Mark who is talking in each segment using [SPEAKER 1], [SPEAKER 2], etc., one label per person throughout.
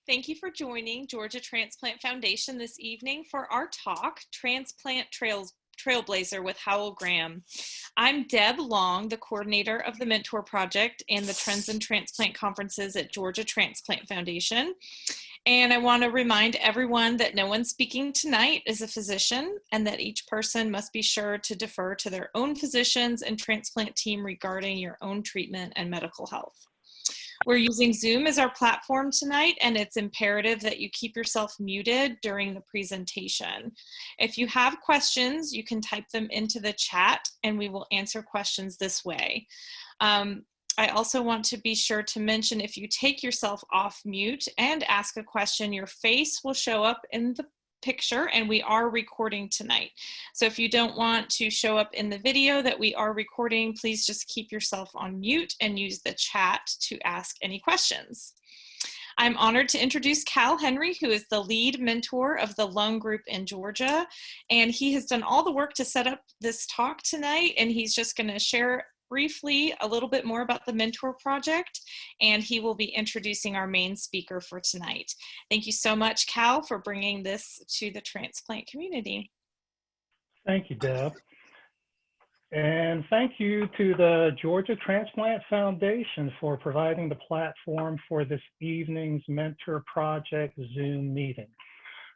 [SPEAKER 1] Thank you for joining Georgia Transplant Foundation this evening for our talk, Transplant Trailblazer with Howell Graham. I'm Deb Long, the coordinator of the Mentor Project and the Trends in Transplant conferences at Georgia Transplant Foundation. And I want to remind everyone that no one speaking tonight is a physician and that each person must be sure to defer to their own physicians and transplant team regarding your own treatment and medical health. We're using Zoom as our platform tonight, and it's imperative that you keep yourself muted during the presentation. If you have questions, you can type them into the chat, and we will answer questions this way. I also want to be sure to mention if you take yourself off mute and ask a question, your face will show up in the picture, and we are recording tonight. So if you don't want to show up in the video that we are recording, please just keep yourself on mute and use the chat to ask any questions. I'm honored to introduce Cal Henry, who is the lead mentor of the lung group in Georgia, and he has done all the work to set up this talk tonight, and he's just going to share briefly a little bit more about the Mentor Project, and he will be introducing our main speaker for tonight. Thank you so much, Cal, for bringing this to the transplant community.
[SPEAKER 2] Thank you, Deb. And thank you to the Georgia Transplant Foundation for providing the platform for this evening's Mentor Project Zoom meeting.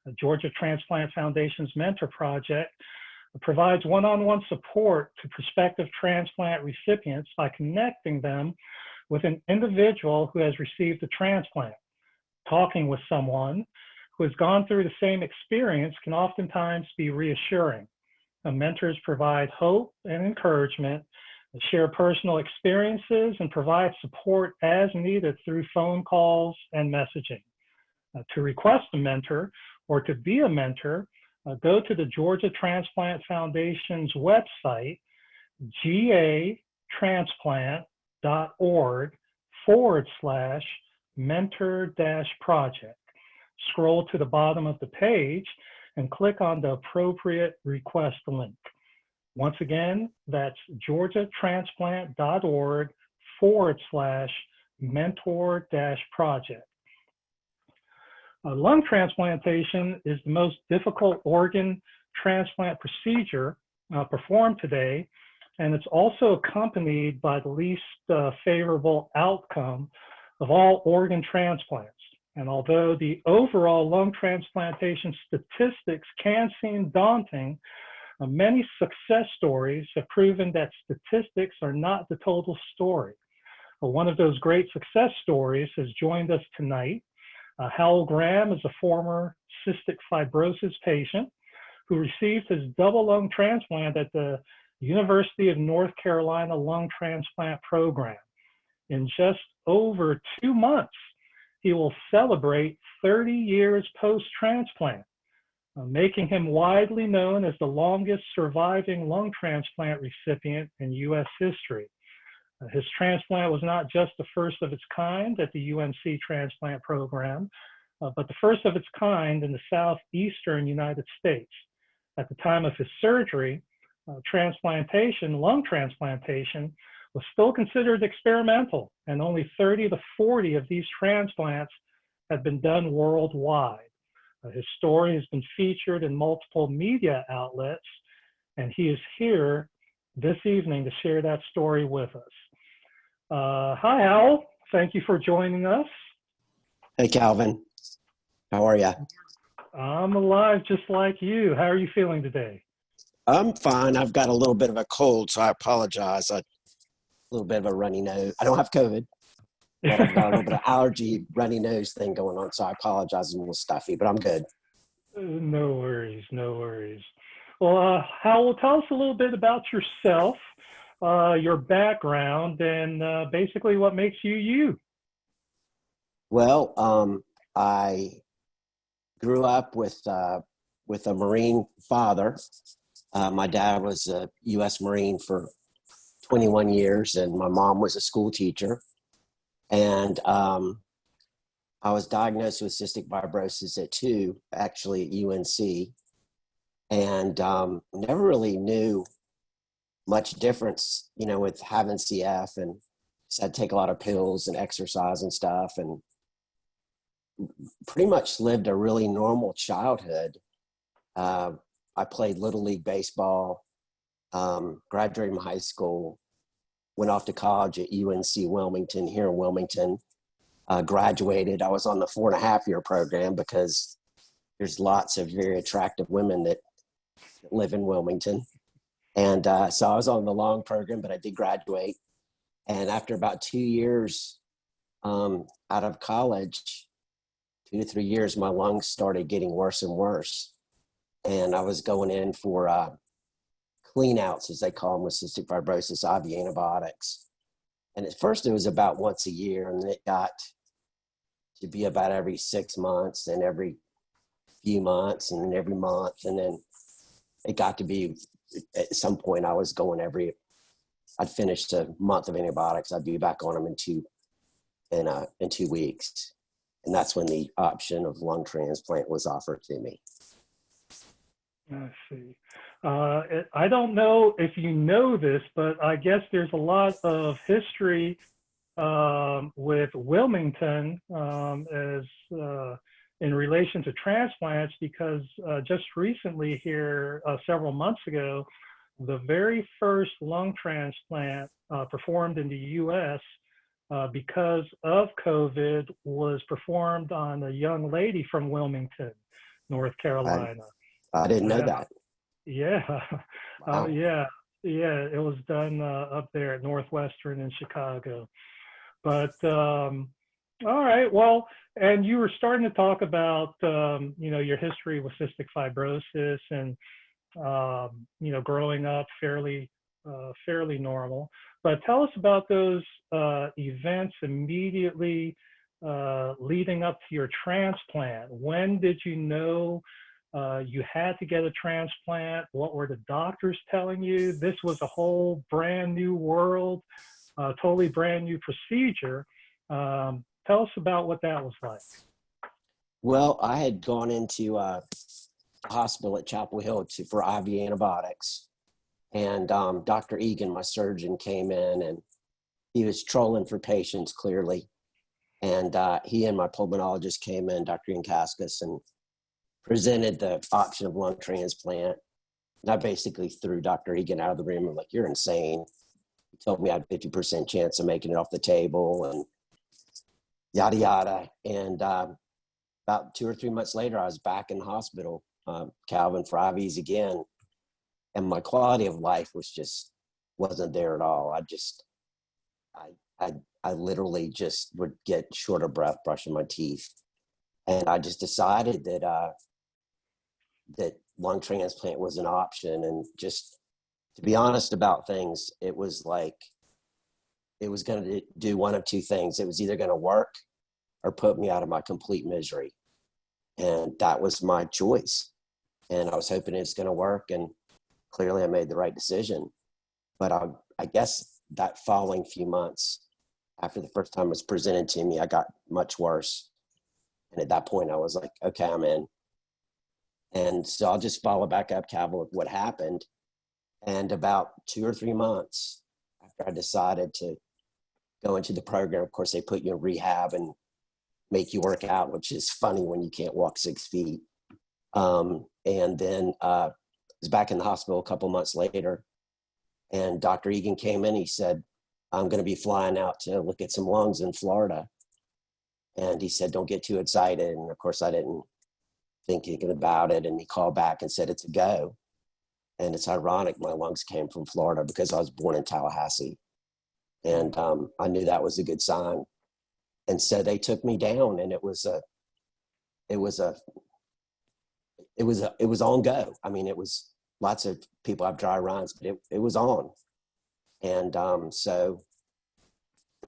[SPEAKER 2] The Georgia Transplant Foundation's Mentor Project provides one-on-one support to prospective transplant recipients by connecting them with an individual who has received a transplant. Talking with someone who has gone through the same experience can oftentimes be reassuring. The mentors provide hope and encouragement, share personal experiences, and provide support as needed through phone calls and messaging. To request a mentor or to be a mentor, go to the Georgia Transplant Foundation's website, gatransplant.org/mentor-project. Scroll to the bottom of the page and click on the appropriate request link. Once again, that's georgiatransplant.org/mentor-project. Lung transplantation is the most difficult organ transplant procedure performed today, and it's also accompanied by the least favorable outcome of all organ transplants. And although the overall lung transplantation statistics can seem daunting, many success stories have proven that statistics are not the total story. One of those great success stories has joined us tonight. Howell Graham is a former cystic fibrosis patient who received his double lung transplant at the University of North Carolina lung transplant program. In just over 2 months, he will celebrate 30 years post-transplant, making him widely known as the longest surviving lung transplant recipient in U.S. history. His transplant was not just the first of its kind at the UNC transplant program, but the first of its kind in the southeastern United States. At the time of his surgery, lung transplantation was still considered experimental, and only 30 to 40 of these transplants had been done worldwide. His story has been featured in multiple media outlets, and he is here this evening to share that story with us. Hi, Howell. Thank you for joining us.
[SPEAKER 3] Hey, Calvin. How are you?
[SPEAKER 2] I'm alive just like you. How are you feeling today?
[SPEAKER 3] I'm fine. I've got a little bit of a cold, so I apologize. A little bit of a runny nose. I don't have COVID, but I've got a little bit of allergy, runny nose thing going on, so I apologize. I'm a little stuffy, but I'm good.
[SPEAKER 2] No worries, no worries. Well, Howell, tell us a little bit about yourself, your background, and basically what makes you you.
[SPEAKER 3] Well, I grew up with a Marine father. My dad was a U.S. Marine for 21 years, and my mom was a school teacher. And I was diagnosed with cystic fibrosis at 2, actually at UNC, and never really knew much difference, you know, with having CF, and so I'd take a lot of pills and exercise and stuff. And pretty much lived a really normal childhood. I played Little League baseball, graduated from high school, went off to college at UNC Wilmington here in Wilmington, graduated. I was on the 4.5-year program because there's lots of very attractive women that live in Wilmington. And so I was on the long program, but I did graduate. And after about 2 years out of college, 2 to 3 years, my lungs started getting worse and worse. And I was going in for clean outs, as they call them, with cystic fibrosis, IV antibiotics. And at first it was about once a year, and it got to be about every 6 months and every few months and then every month. And then it got to be at some point I was going I'd finished a month of antibiotics. I'd be back on them in 2 weeks. And that's when the option of lung transplant was offered to me.
[SPEAKER 2] I see. I don't know if you know this, but I guess there's a lot of history with Wilmington as in relation to transplants, because just recently here, several months ago, the very first lung transplant performed in the U.S. Because of COVID was performed on a young lady from Wilmington, North Carolina.
[SPEAKER 3] I didn't know that.
[SPEAKER 2] Yeah.
[SPEAKER 3] Wow.
[SPEAKER 2] Yeah. It was done up there at Northwestern in Chicago. But all right. Well, and you were starting to talk about your history with cystic fibrosis and growing up fairly normal. But tell us about those events immediately leading up to your transplant. When did you know you had to get a transplant? What were the doctors telling you? This was a whole brand new world, totally brand new procedure. Tell us about what that was like.
[SPEAKER 3] Well, I had gone into a hospital at Chapel Hill for IV antibiotics. And Dr. Egan, my surgeon, came in and he was trolling for patients clearly. And he and my pulmonologist came in, Dr. Ian Kaskas, and presented the option of lung transplant. And I basically threw Dr. Egan out of the room. I'm like, you're insane. He told me I had a 50% chance of making it off the table and yada, yada. And about 2 or 3 months later, I was back in the hospital, Calvin, for IVs again. And my quality of life wasn't there at all. I literally just would get short of breath brushing my teeth. And I just decided that lung transplant was an option. And just to be honest about things, it was like, it was going to do one of two things. It was either going to work or put me out of my complete misery. And that was my choice. And I was hoping it's going to work. And clearly I made the right decision. But I guess that following few months after the first time it was presented to me, I got much worse. And at that point I was like, okay, I'm in. And so I'll just follow back up, Calvin, with what happened. And about 2 or 3 months after I decided to go into the program, of course, they put you in rehab and make you work out, which is funny when you can't walk 6 feet. And then I was back in the hospital a couple months later, and Dr. Egan came in. He said, I'm going to be flying out to look at some lungs in Florida. And he said, don't get too excited. And of course, I didn't think anything about it. And he called back and said, it's a go. And it's ironic, my lungs came from Florida because I was born in Tallahassee. And I knew that was a good sign. And so they took me down, and it was on go. I mean, it was lots of people have dry runs, but it was on. And so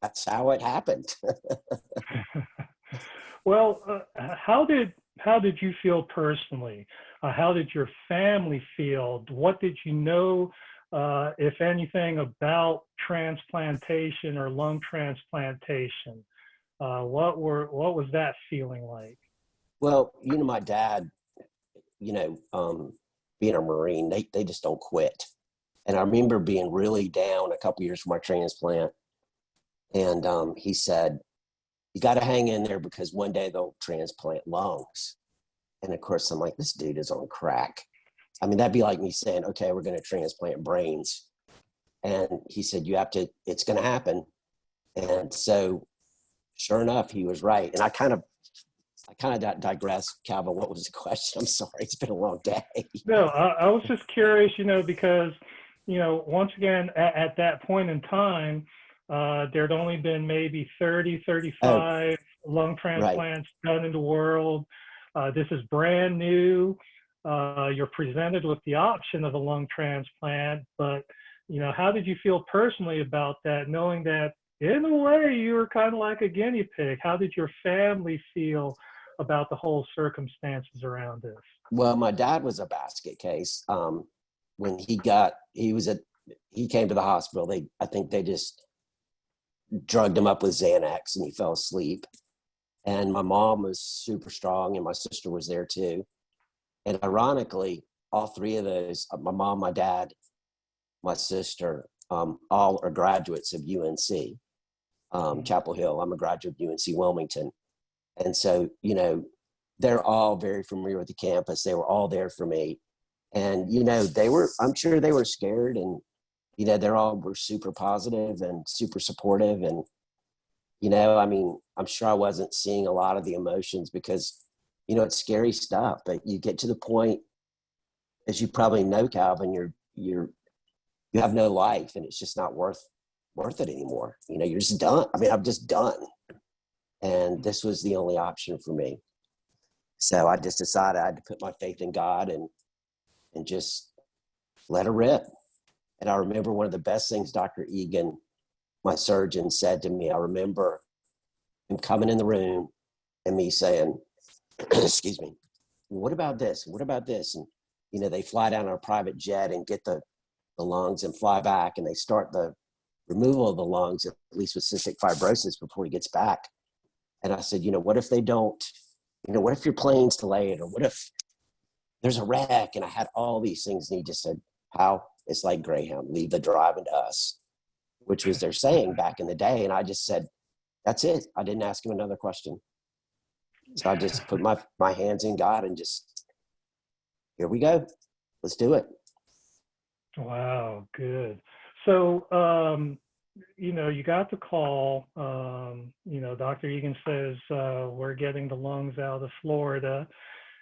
[SPEAKER 3] that's how it happened.
[SPEAKER 2] Well, how did you feel personally? How did your family feel? What did you know, if anything, about transplantation or lung transplantation? What was that feeling like?
[SPEAKER 3] Well, my dad, being a Marine, they just don't quit. And I remember being really down a couple years from my transplant. And he said, you got to hang in there because one day they'll transplant lungs. And of course, I'm like, this dude is on crack. I mean, that'd be like me saying, okay, we're going to transplant brains. And he said, you have to, it's going to happen. And so sure enough, he was right. And I kind of digressed. Calvin, what was the question? I'm sorry. It's been a long day.
[SPEAKER 2] No, I was just curious, because, once again, at that point in time, there'd only been maybe 30, 35 lung transplants done in the world. This is brand new. You're presented with the option of a lung transplant, but, how did you feel personally about that, knowing that in a way you were kind of like a guinea pig? How did your family feel about the whole circumstances around this?
[SPEAKER 3] Well, my dad was a basket case. When he came to the hospital, I think they just drugged him up with Xanax and he fell asleep. And my mom was super strong and my sister was there too. And ironically, all three of those, my mom, my dad, my sister, all are graduates of UNC, Chapel Hill. I'm a graduate of UNC Wilmington. And so, they're all very familiar with the campus. They were all there for me. And, I'm sure they were scared and, they're all were super positive and super supportive. And, I'm sure I wasn't seeing a lot of the emotions because, it's scary stuff, but you get to the point, as you probably know, Calvin, you have no life and it's just not worth it anymore. You're just done. I mean, I'm just done. And this was the only option for me. So I just decided I had to put my faith in God and just let her rip. And I remember one of the best things Dr. Egan, my surgeon, said to me. I remember him coming in the room and me saying, excuse me, what about this? What about this? And, they fly down on a private jet and get the lungs and fly back and they start the removal of the lungs, at least with cystic fibrosis, before he gets back. And I said, what if they don't, what if your plane's delayed or what if there's a wreck? And I had all these things. And he just said, How? It's like Greyhound, leave the driving to us, which was their saying back in the day. And I just said, that's it. I didn't ask him another question. So I just put my hands in God and just, here we go. Let's do it.
[SPEAKER 2] Wow, good. So, you got the call. Dr. Egan says, we're getting the lungs out of Florida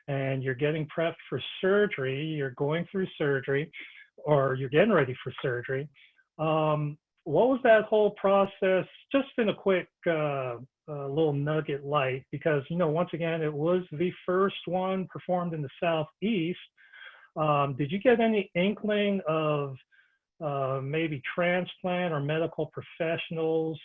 [SPEAKER 2] and you're getting prepped for surgery. You're going through surgery or you're getting ready for surgery. What was that whole process? Just in a quick little nugget light, because, once again, it was the first one performed in the Southeast. Did you get any inkling of maybe transplant or medical professionals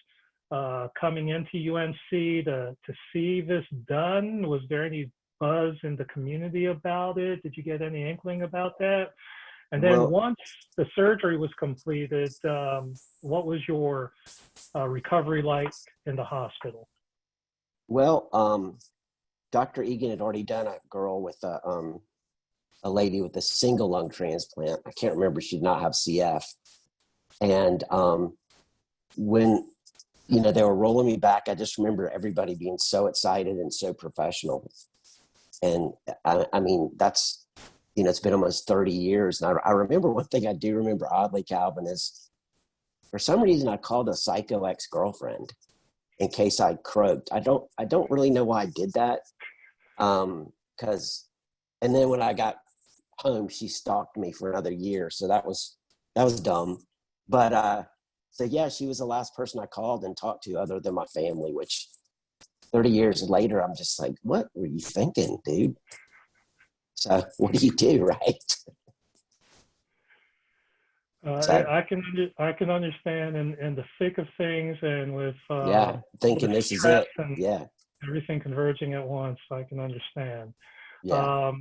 [SPEAKER 2] coming into UNC to see this done? Was there any buzz in the community about it? Did you get any inkling about that? And then once the surgery was completed, what was your recovery like in the hospital?
[SPEAKER 3] Well, Dr. Egan had already done a girl with a lady with a single lung transplant. I can't remember. She did not have CF. And when, they were rolling me back, I just remember everybody being so excited and so professional. And I mean, that's, it's been almost 30 years. And I remember one thing I do remember oddly, Calvin, is for some reason I called a psycho ex-girlfriend in case I croaked. I don't really know why I did that. And then when I got home, she stalked me for another year. So that was dumb. But so yeah, she was the last person I called and talked to other than my family, which 30 years later, I'm just like, what were you thinking, dude? So what do you do, right?
[SPEAKER 2] I can understand in the thick of things and with
[SPEAKER 3] thinking
[SPEAKER 2] with
[SPEAKER 3] this is it.
[SPEAKER 2] And everything converging at once. I can understand.
[SPEAKER 3] Yeah.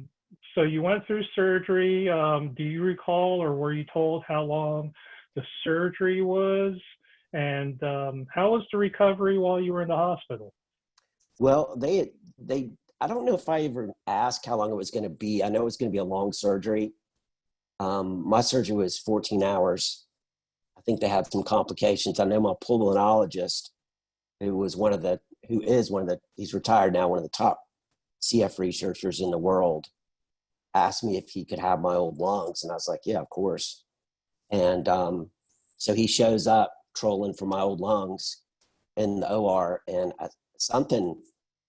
[SPEAKER 2] So you went through surgery. Do you recall, or were you told how long the surgery was? And how was the recovery while you were in the hospital?
[SPEAKER 3] Well, I don't know if I ever asked how long it was going to be. I know it was going to be a long surgery. My surgery was 14 hours. I think they had some complications. I know my pulmonologist, who was one of the who is he's retired now, one of the top CF researchers in the world, asked me if he could have my old lungs. And I was like, yeah, of course. And so he shows up trolling for my old lungs in the OR, and something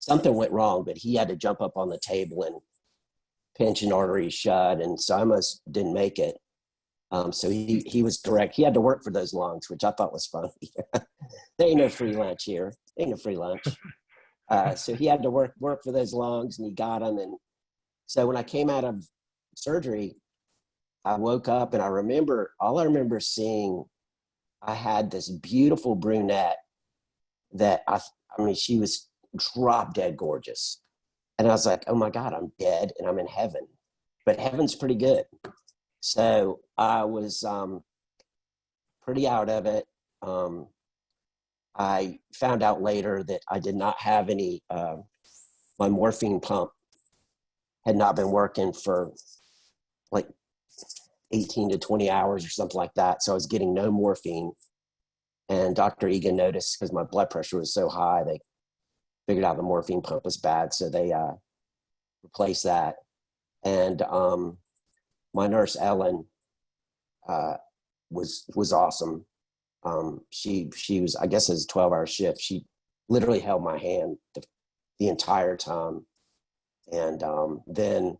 [SPEAKER 3] went wrong, but he had to jump up on the table and pinch an artery shut. And so I almost didn't make it. So he was correct. He had to work for those lungs, which I thought was funny. There ain't no free lunch here. Ain't no free lunch. So he had to work for those lungs, and he got them. And so when I came out of surgery, I woke up, and all I remember seeing, I had this beautiful brunette that I mean, she was drop dead gorgeous. And I was like, oh my God, I'm dead and I'm in heaven. But heaven's pretty good. So I was pretty out of it. I found out later that I did not have any, my morphine pump had not been working for like 18 to 20 hours or something like that. So I was getting no morphine. And Dr. Egan noticed, because my blood pressure was so high, they figured out the morphine pump was bad. So they replaced that. And my nurse, Ellen, was awesome. She was, I guess it was a 12-hour shift. She literally held my hand the entire time. And then,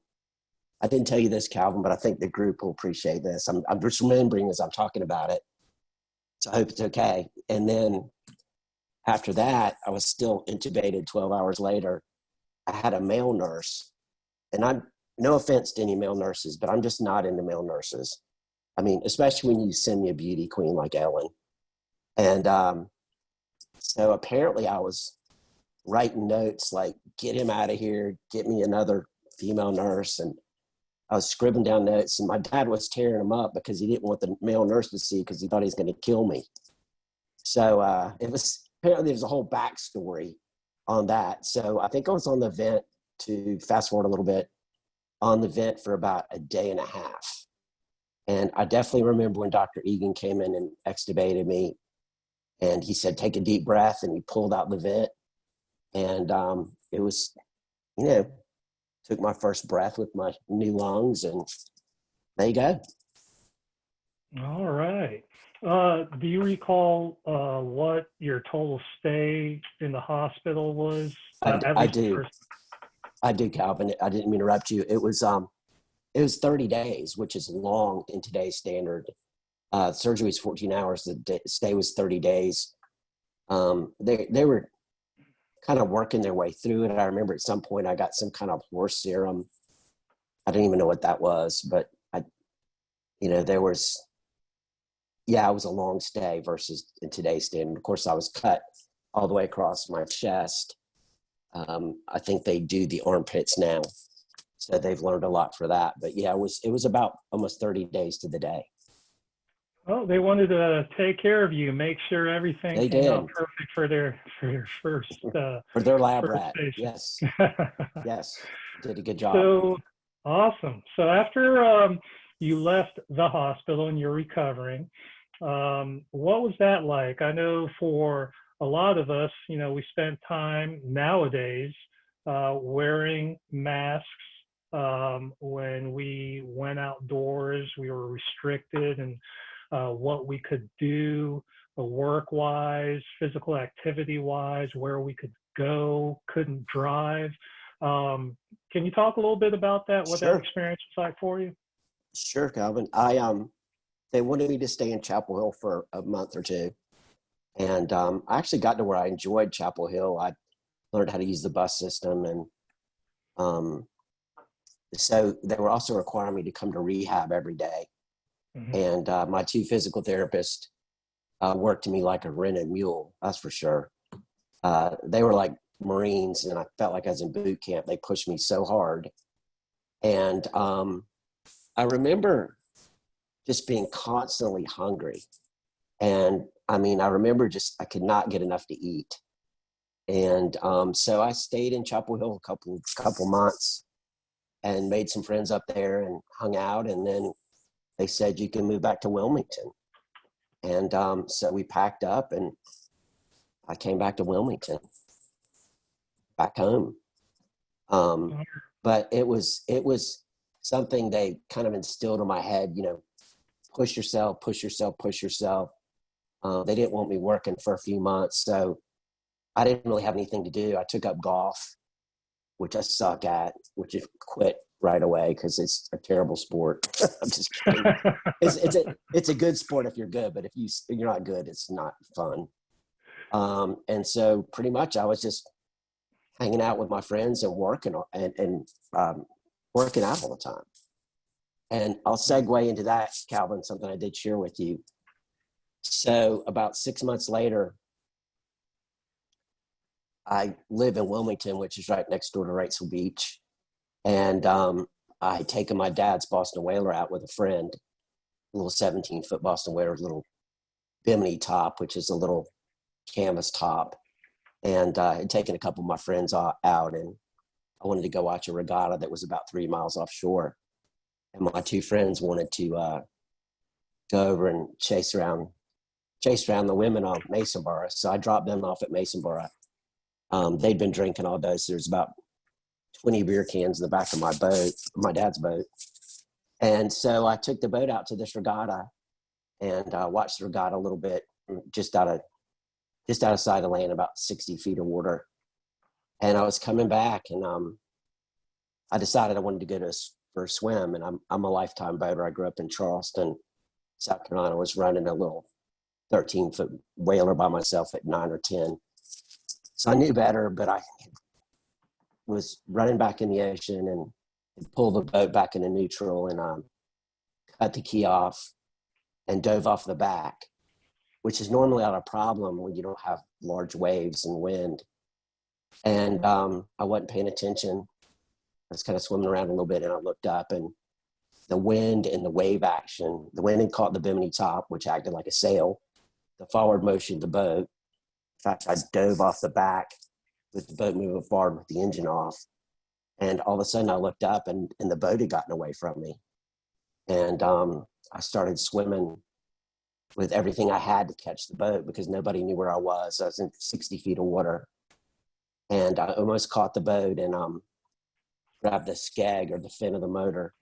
[SPEAKER 3] I didn't tell you this, Calvin, but I think the group will appreciate this. I'm just remembering as I'm talking about it. So I hope it's okay. And then after that, I was still intubated 12 hours later. I had a male nurse, and I'm no offense to any male nurses, but I'm just not into male nurses. I mean, especially when you send me a beauty queen like Ellen. And so apparently I was writing notes like, get him out of here, get me another female nurse. And I was scribbling down notes, and my dad was tearing them up because he didn't want the male nurse to see, because he thought he was going to kill me. So apparently there's a whole backstory on that. So I think I was on the vent, to fast forward a little bit, on the vent for about a day and a half. And I definitely remember when Dr. Egan came in and extubated me, and he said, take a deep breath, and he pulled out the vent. And it was, took my first breath with my new lungs, and there you go.
[SPEAKER 2] All right. Do you recall what your total stay in the hospital was?
[SPEAKER 3] I do. I do, Calvin. I didn't mean to interrupt you. It was 30 days, which is long in today's standard. Surgery was 14 hours. The stay was 30 days. They were kind of working their way through it. I remember at some point I got some kind of horse serum. I didn't even know what that was, but there was, it was a long stay versus in today's standard. Of course, I was cut all the way across my chest. I think they do the armpits now, so they've learned a lot for that. But yeah, it was about almost 30 days to the day.
[SPEAKER 2] Oh, they wanted to take care of you, make sure everything
[SPEAKER 3] They
[SPEAKER 2] came
[SPEAKER 3] did.
[SPEAKER 2] out perfect for their first
[SPEAKER 3] for their lab
[SPEAKER 2] first
[SPEAKER 3] rat.
[SPEAKER 2] patient.
[SPEAKER 3] Yes, yes, did a good job.
[SPEAKER 2] So awesome. So after you left the hospital and you're recovering, what was that like? I know for a lot of us, we spend time nowadays wearing masks. When we went outdoors, we were restricted and what we could do work-wise, physical activity-wise, where we could go, couldn't drive. Can you talk a little bit about that, what
[SPEAKER 3] Sure.
[SPEAKER 2] that experience was like for you?
[SPEAKER 3] Sure, Calvin. They wanted me to stay in Chapel Hill for a month or two. And I actually got to where I enjoyed Chapel Hill. I learned how to use the bus system. And so they were also requiring me to come to rehab every day. Mm-hmm. And my two physical therapists worked me like a rented mule, that's for sure. They were like Marines, and I felt like I was in boot camp. They pushed me so hard. And I remember just being constantly hungry. And I remember I could not get enough to eat. And so I stayed in Chapel Hill a couple months and made some friends up there and hung out. And then they said, you can move back to Wilmington. And so we packed up and I came back to Wilmington. back home. But it was something they kind of instilled in my head, push yourself, push yourself, push yourself. They didn't want me working for a few months, so I didn't really have anything to do. I took up golf, which I suck at, which is quit right away because it's a terrible sport. I'm just kidding. It's a good sport if you're good, but if you're not good, it's not fun. And so pretty much I was just hanging out with my friends and working and working out all the time. And I'll segue into that, Calvin, something I did share with you. So about 6 months later, I live in Wilmington, which is right next door to Wrightsville Beach. And I had taken my dad's Boston Whaler out with a friend, a little 17-foot Boston Whaler, little bimini top, which is a little canvas top. And I had taken a couple of my friends out, and I wanted to go watch a regatta that was about 3 miles offshore. And my two friends wanted to go over and chase around the women on Masonboro. So I dropped them off at Masonboro. They'd been drinking all day, so there's about 20 beer cans in the back of my boat, my dad's boat. And so I took the boat out to this regatta and watched the regatta a little bit, just outside the land, about 60 feet of water. And I was coming back, and I decided I wanted to go for a swim. And I'm a lifetime boater. I grew up in Charleston, South Carolina. I was running a little 13-foot whaler by myself at 9 or 10. So I knew better, but I was running back in the ocean and pulled the boat back into neutral and cut the key off and dove off the back, which is normally not a problem when you don't have large waves and wind. And I wasn't paying attention. I was kind of swimming around a little bit, and I looked up, and the wind and the wave action, the wind had caught the bimini top, which acted like a sail, the forward motion of the boat. In fact, I dove off the back with the boat moving forward with the engine off. And all of a sudden I looked up, and the boat had gotten away from me. And I started swimming with everything I had to catch the boat because nobody knew where I was. I was in 60 feet of water. And I almost caught the boat and grabbed the skeg or the fin of the motor.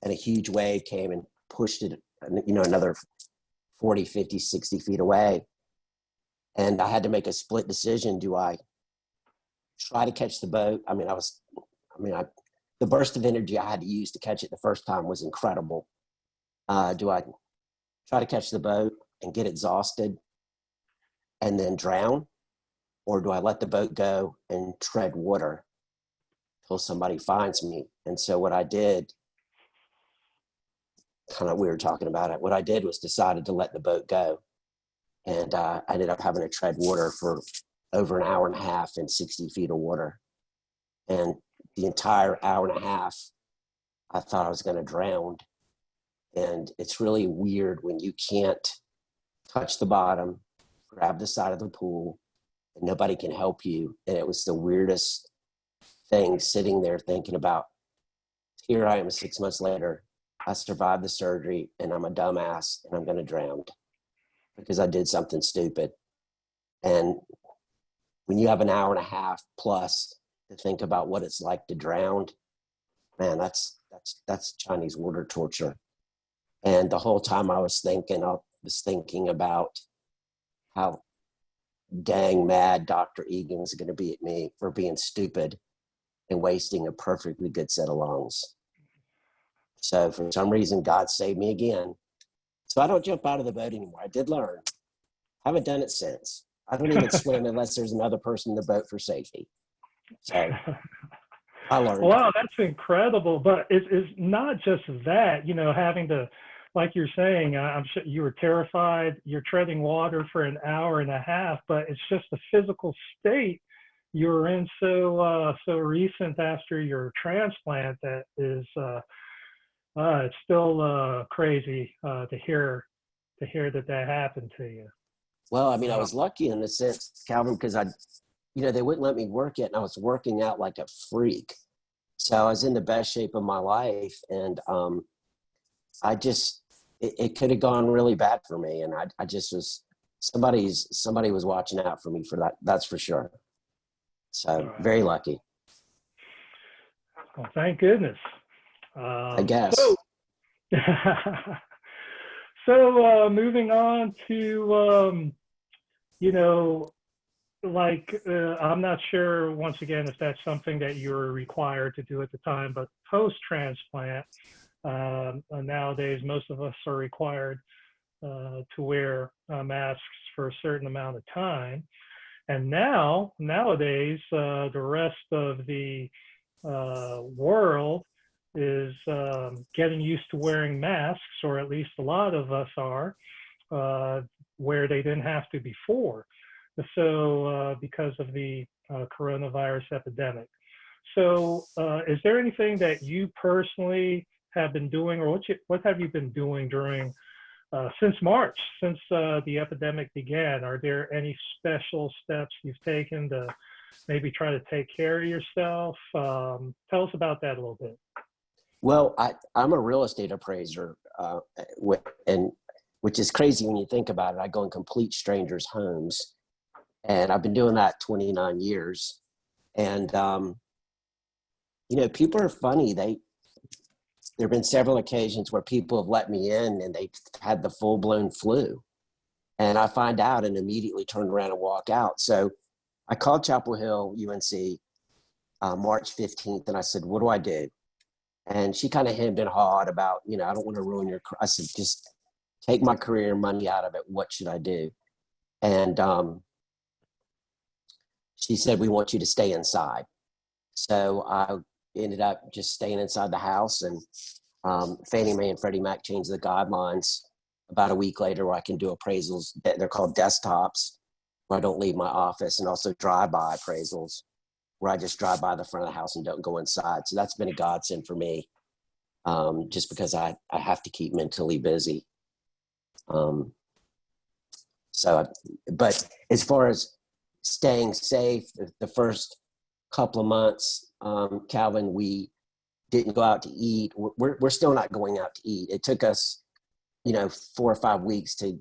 [SPEAKER 3] And a huge wave came and pushed it, another 40, 50, 60 feet away. And I had to make a split decision. Do I try to catch the boat? The burst of energy I had to use to catch it the first time was incredible. Do I try to catch the boat and get exhausted and then drown? Or do I let the boat go and tread water till somebody finds me? And so what I did, kind of weird talking about it, what I did was decided to let the boat go. And I ended up having to tread water for over an hour and a half in 60 feet of water. And the entire hour and a half, I thought I was going to drown. And it's really weird when you can't touch the bottom, grab the side of the pool, and nobody can help you. And it was the weirdest thing, sitting there thinking about, here I am 6 months later, I survived the surgery, and I'm a dumbass, and I'm going to drown because I did something stupid. And when you have an hour and a half plus to think about what it's like to drown, man, that's Chinese water torture. And the whole time I was thinking about how dang mad Dr. Egan's going to be at me for being stupid and wasting a perfectly good set of lungs. So for some reason, God saved me again. So I don't jump out of the boat anymore. I did learn. Haven't done it since. I don't even swim unless there's another person in the boat for safety. So I learned.
[SPEAKER 2] Wow, that's incredible. But it's not just that, having to, like you're saying, I'm sure you were terrified, you're treading water for an hour and a half, but it's just the physical state you were in so recent after your transplant that is, it's still crazy to hear that happened to you.
[SPEAKER 3] Well, I was lucky in the sense, Calvin, because they wouldn't let me work it, and I was working out like a freak. So I was in the best shape of my life, and it could have gone really bad for me, and I just was, somebody was watching out for me for that. That's for sure. So
[SPEAKER 2] right.
[SPEAKER 3] very lucky,
[SPEAKER 2] Well, thank goodness.
[SPEAKER 3] I guess.
[SPEAKER 2] So, so moving on to, you know, like, I'm not sure, once again, if that's something that you were required to do at the time, but post-transplant, nowadays, most of us are required to wear masks for a certain amount of time. And nowadays, the rest of the world is getting used to wearing masks, or at least a lot of us are, where they didn't have to before. So because of the coronavirus epidemic. So is there anything that you personally have been doing, or what have you been doing during since March, since the epidemic began? Are there any special steps you've taken to maybe try to take care of yourself? Tell us about that a little bit.
[SPEAKER 3] Well, I'm a real estate appraiser, and which is crazy when you think about it. I go in complete strangers' homes, and I've been doing that 29 years. And you know, people are funny. There have been several occasions where people have let me in and they've had the full-blown flu, and I find out and immediately turn around and walk out. So I called Chapel Hill UNC March 15th, and I said, "What do I do?" And she kind of hemmed and hawed about, you know, I don't want to ruin your. I said, "Just take my career and money out of it. What should I do?" And she said, "We want you to stay inside." So I ended up just staying inside the house, and Fannie Mae and Freddie Mac changed the guidelines about a week later where I can do appraisals. They're called desktops, where I don't leave my office, and also drive-by appraisals, where I just drive by the front of the house and don't go inside. So that's been a godsend for me, just because I have to keep mentally busy. But as far as staying safe, the first couple of months, Calvin, we didn't go out to eat. We're still not going out to eat. It took us, you know, 4 or 5 weeks to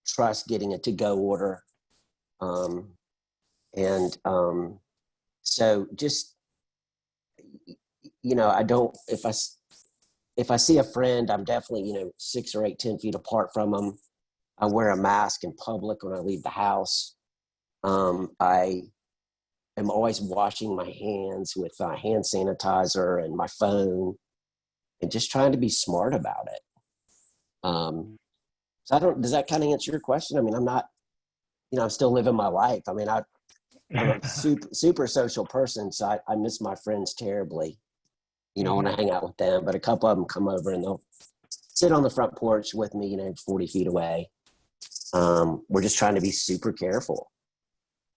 [SPEAKER 3] trust getting a to-go order. So just, you know, I don't, if I see a friend, I'm definitely, you know, 6 or 8, 10 feet apart from them. I wear a mask in public when I leave the house. I am always washing my hands with hand sanitizer and my phone, and just trying to be smart about it. So does that kind of answer your question? I mean, I'm not, you know, I'm still living my life. I mean, I'm a super social person, so I miss my friends terribly. You know, when I hang out with them, but a couple of them come over and they'll sit on the front porch with me, you know, 40 feet away. We're just trying to be super careful.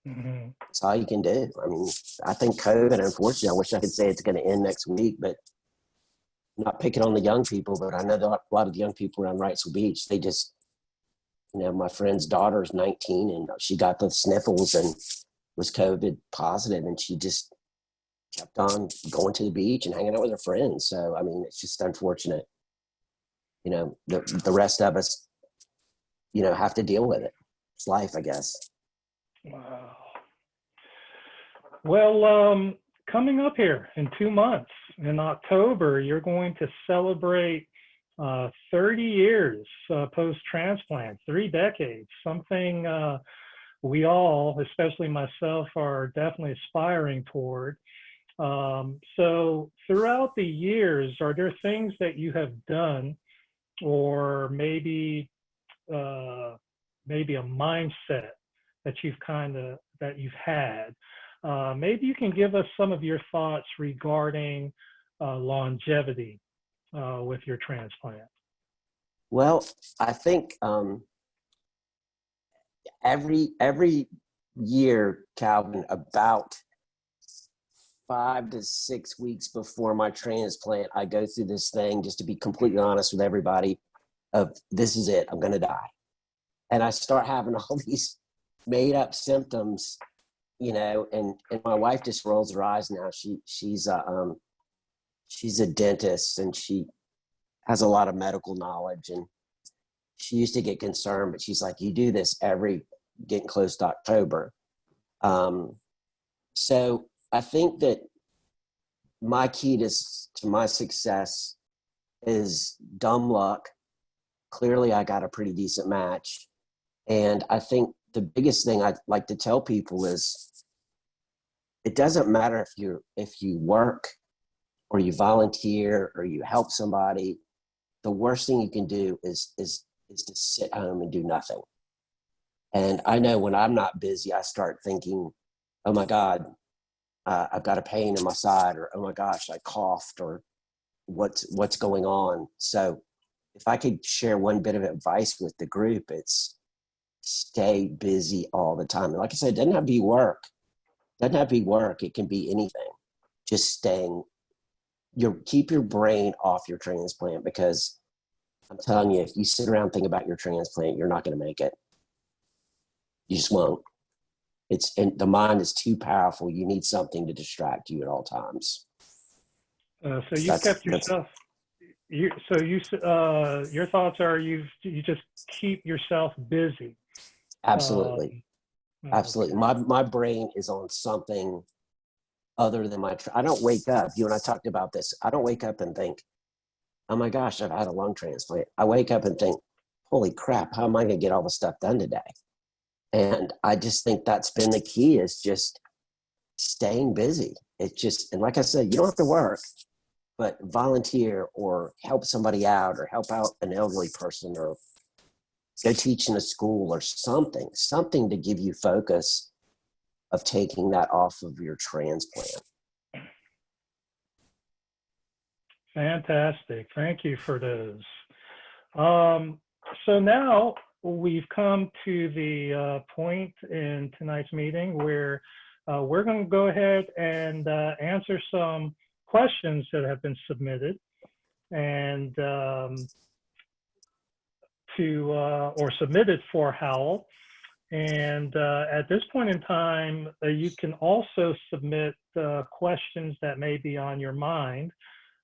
[SPEAKER 2] Mm-hmm.
[SPEAKER 3] That's all you can do. I mean, I think COVID, unfortunately, I wish I could say it's going to end next week, but I'm not picking on the young people, but I know that a lot of the young people around Wrightsville Beach, they just, you know, my friend's daughter's 19 and she got the sniffles and was COVID positive, and she just kept on going to the beach and hanging out with her friends. So, I mean, it's just unfortunate. You know, the rest of us, you know, have to deal with it. It's life, I guess.
[SPEAKER 2] Wow. Well, coming up here in 2 months, in October, you're going to celebrate 30 years post-transplant, 3 decades, something we all, especially myself, are definitely aspiring toward. So throughout the years, are there things that you have done, or maybe a mindset that you've had? Maybe you can give us some of your thoughts regarding longevity with your transplant.
[SPEAKER 3] Well, I think every year, Calvin, about 5 to 6 weeks before my transplant, I go through this thing, just to be completely honest with everybody, of this is it, I'm going to die. And I start having all these made up symptoms, you know, and my wife just rolls her eyes now. She's a dentist, and she has a lot of medical knowledge, and she used to get concerned, but she's like, you do this getting close to October. So I think that my key to my success is dumb luck. Clearly, I got a pretty decent match. And I think the biggest thing I'd like to tell people is it doesn't matter if you work or you volunteer or you help somebody. The worst thing you can do is to sit home and do nothing. And I know when I'm not busy, I start thinking, oh my God, I've got a pain in my side, or oh my gosh, I coughed, or what's going on. So if I could share one bit of advice with the group, it's stay busy all the time. And like I said, it doesn't have to be work. It doesn't have to be work. It can be anything. Just keep your brain off your transplant, because I'm telling you, if you sit around and think about your transplant, you're not going to make it. You just won't. And the mind is too powerful. You need something to distract you at all times.
[SPEAKER 2] So you kept yourself. Your thoughts are you just keep yourself busy.
[SPEAKER 3] Absolutely, absolutely. My brain is on something other than I don't wake up. You and I talked about this. I don't wake up and think, oh my gosh, I've had a lung transplant. I wake up and think, holy crap, how am I going to get all the stuff done today? And I just think that's been the key, is just staying busy. And like I said, you don't have to work, but volunteer or help somebody out, or help out an elderly person, or go teach in a school, or something to give you focus of taking that off of your transplant.
[SPEAKER 2] Fantastic. Thank you for those. So now we've come to the point in tonight's meeting where we're going to go ahead and answer some questions that have been submitted, and or submitted for Howell. And at this point in time, you can also submit questions that may be on your mind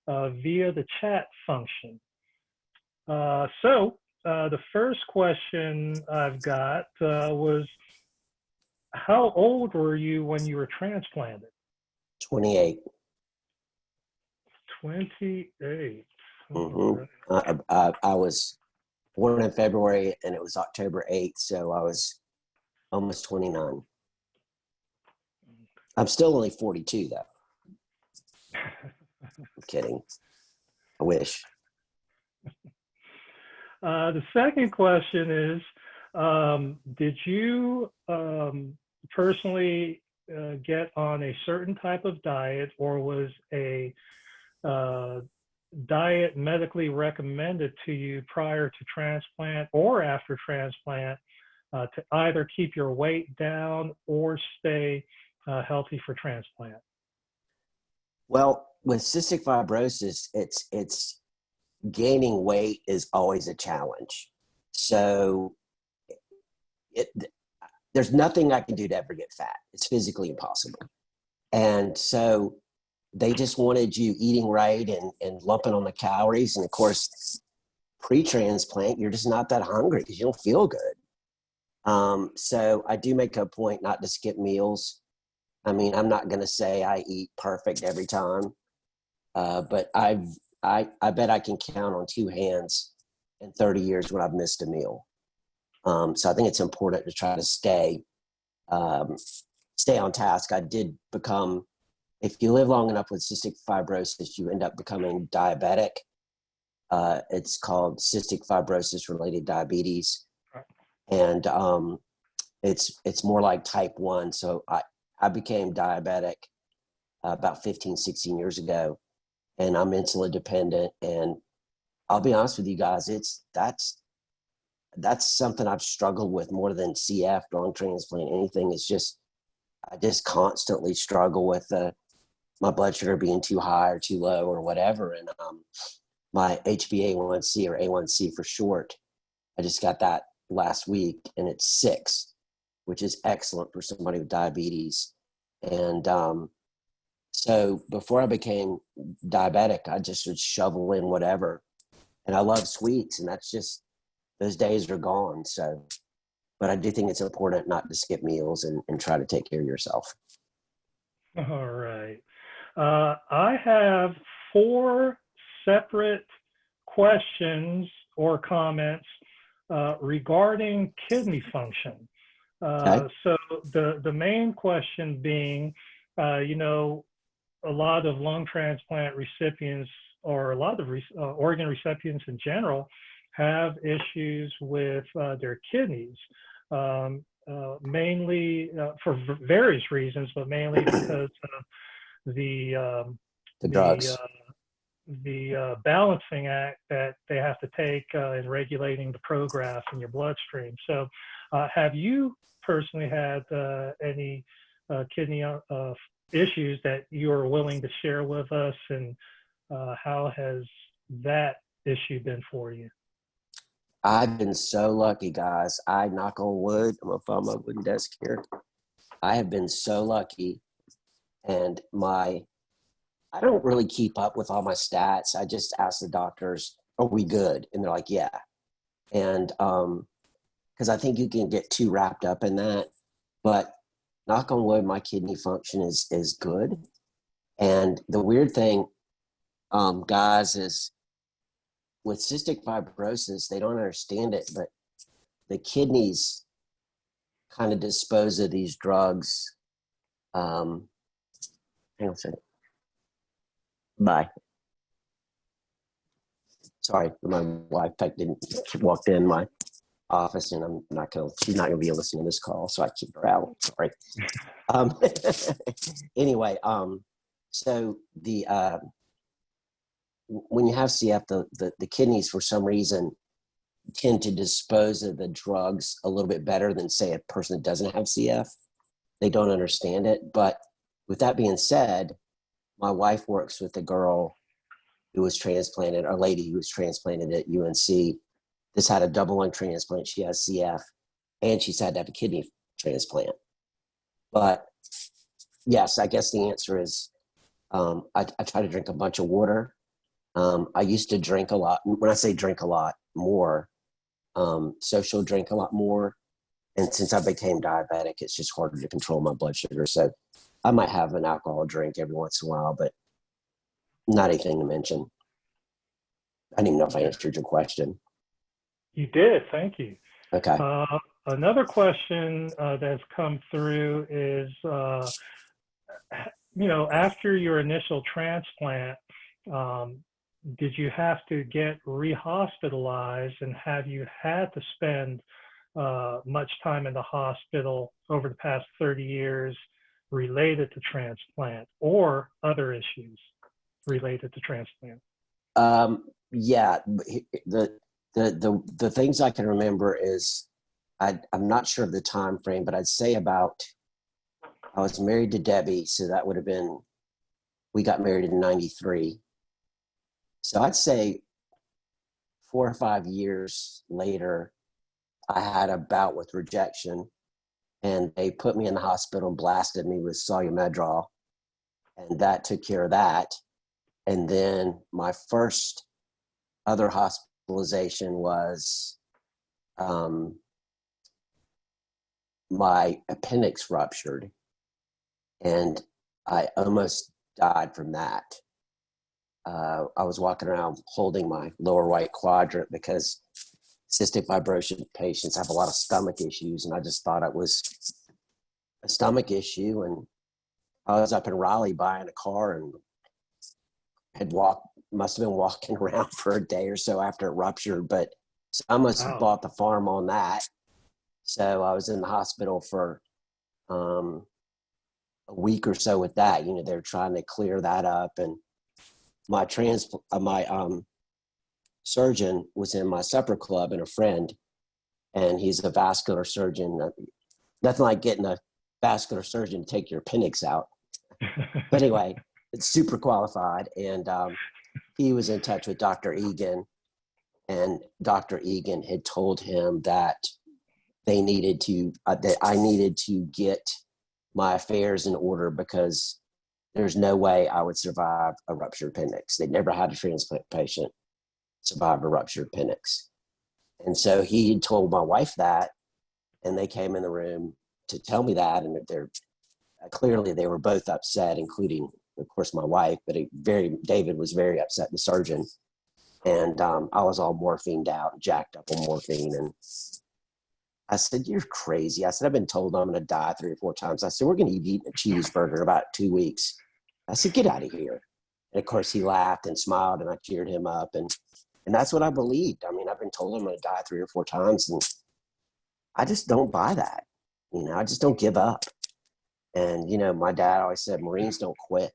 [SPEAKER 2] via the chat function. So the first question I've got was, how old were you when you were transplanted?
[SPEAKER 3] 28.
[SPEAKER 2] 28.
[SPEAKER 3] Mm-hmm. I was born in February, and it was October 8th, so I was almost 29. I'm still only 42, though. I'm kidding. I wish.
[SPEAKER 2] The second question is, did you personally get on a certain type of diet, or was a diet medically recommended to you prior to transplant or after transplant to either keep your weight down or stay healthy for transplant?
[SPEAKER 3] Well, with cystic fibrosis, it's gaining weight is always a challenge. So there's nothing I can do to ever get fat. It's physically impossible. And so they just wanted you eating right and lumping on the calories. And of course, pre-transplant, you're just not that hungry because you don't feel good. So I do make a point not to skip meals. I mean, I'm not going to say I eat perfect every time, but I bet I can count on two hands in 30 years when I've missed a meal. So I think it's important to try to stay on task. I did become, if you live long enough with cystic fibrosis, you end up becoming diabetic. It's called cystic fibrosis related diabetes. And it's more like type 1. So I became diabetic about 15, 16 years ago, and I'm insulin dependent. And I'll be honest with you guys, that's something I've struggled with more than CF, lung transplant, anything. It's just, I just constantly struggle with my blood sugar being too high or too low or whatever. And my HbA1c, or A1c for short, I just got that last week, and it's 6, which is excellent for somebody with diabetes. And so before I became diabetic, I just would shovel in whatever. And I love sweets, and that's just, those days are gone. So, but I do think it's important not to skip meals and try to take care of yourself.
[SPEAKER 2] All right. I have four separate questions or comments regarding kidney function.
[SPEAKER 3] Okay.
[SPEAKER 2] So the main question being, you know, a lot of lung transplant recipients or a lot of organ recipients in general have issues with their kidneys, mainly for various reasons, but mainly because the
[SPEAKER 3] The
[SPEAKER 2] the
[SPEAKER 3] drugs.
[SPEAKER 2] balancing act that they have to take in regulating the prograph in your bloodstream. So, have you personally had any kidney issues that you are willing to share with us, and how has that issue been for you?
[SPEAKER 3] I've been so lucky, guys. I knock on wood. I'm gonna find my wooden desk here. I have been so lucky, and I don't really keep up with all my stats. I just ask the doctors, "Are we good?" And they're like, "Yeah." And because I think you can get too wrapped up in that, but knock on wood, my kidney function is good. And the weird thing, guys, is with cystic fibrosis, they don't understand it, but the kidneys kind of dispose of these drugs. Hang on a second. Bye. Sorry, my wife walked in my office, and she's not gonna be listening to this call, so I keep her out. Sorry. Um, anyway, so when you have CF, the kidneys for some reason tend to dispose of the drugs a little bit better than, say, a person that doesn't have CF. They don't understand it. But with that being said, my wife works with a girl who was transplanted, a lady who was transplanted at UNC. This had a double lung transplant. She has CF, and she's had to have a kidney transplant. But yes, I guess the answer is I try to drink a bunch of water. I used to drink a lot. When I say drink a lot, more social drink a lot more. And since I became diabetic, it's just harder to control my blood sugar. So I might have an alcohol drink every once in a while, but not anything to mention. I didn't even know if I answered your question.
[SPEAKER 2] You did. Thank you.
[SPEAKER 3] Okay.
[SPEAKER 2] Another question that's come through is, you know, after your initial transplant, um, did you have to get rehospitalized, and have you had to spend much time in the hospital over the past 30 years related to transplant or other issues related to transplant?
[SPEAKER 3] Yeah, the things I can remember is I'm not sure of the time frame, but I'd say about I was married to Debbie, so that would have been we got married in '93. So I'd say 4 or 5 years later, I had a bout with rejection, and they put me in the hospital and blasted me with Solumedrol, and that took care of that. And then my first other hospitalization was my appendix ruptured, and I almost died from that. I was walking around holding my lower right quadrant because cystic fibrosis patients have a lot of stomach issues, and I just thought it was a stomach issue. And I was up in Raleigh buying a car and must have been walking around for a day or so after it ruptured, but so I must have
[SPEAKER 2] Wow.
[SPEAKER 3] bought the farm on that. So I was in the hospital for a week or so with that. You know, they're trying to clear that up, and my surgeon was in my supper club and a friend, and he's a vascular surgeon. Nothing like getting a vascular surgeon to take your appendix out. But anyway, it's super qualified. And he was in touch with Dr. Egan, and Dr. Egan had told him that they needed to, that I needed to get my affairs in order because there's no way I would survive a ruptured appendix. They'd never had a transplant patient survive a ruptured appendix. And so he had told my wife that, and they came in the room to tell me that, and clearly they were both upset, including, of course, my wife, but David was very upset, the surgeon. And I was all morphined out, jacked up on morphine. And I said, "You're crazy." I said, "I've been told I'm going to die 3 or 4 times." I said, "We're going to be eating a cheeseburger in about 2 weeks." I said, "Get out of here." And of course, he laughed and smiled, and I cheered him up. And that's what I believed. I mean, I've been told I'm going to die 3 or 4 times, and I just don't buy that. I just don't give up. And, my dad always said, Marines don't quit,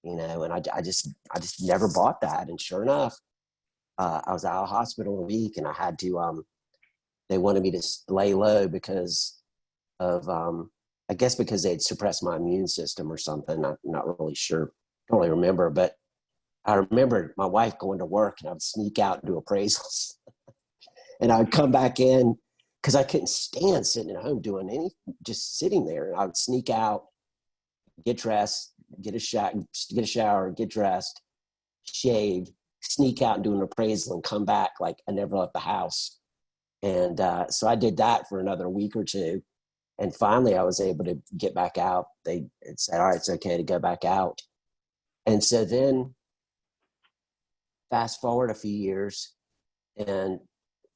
[SPEAKER 3] and I just never bought that. And sure enough, I was out of hospital a week, and I had to, they wanted me to lay low because of, I guess because they had suppressed my immune system or something. I'm not really sure. Don't really remember, but I remember my wife going to work, and I would sneak out and do appraisals. And I would come back in because I couldn't stand sitting at home doing just sitting there. And I would sneak out, get dressed, get a shower, get dressed, shave, sneak out and do an appraisal and come back like I never left the house. And so I did that for another week or two. And finally I was able to get back out. They said, "All right, it's okay to go back out." And so then fast forward a few years, and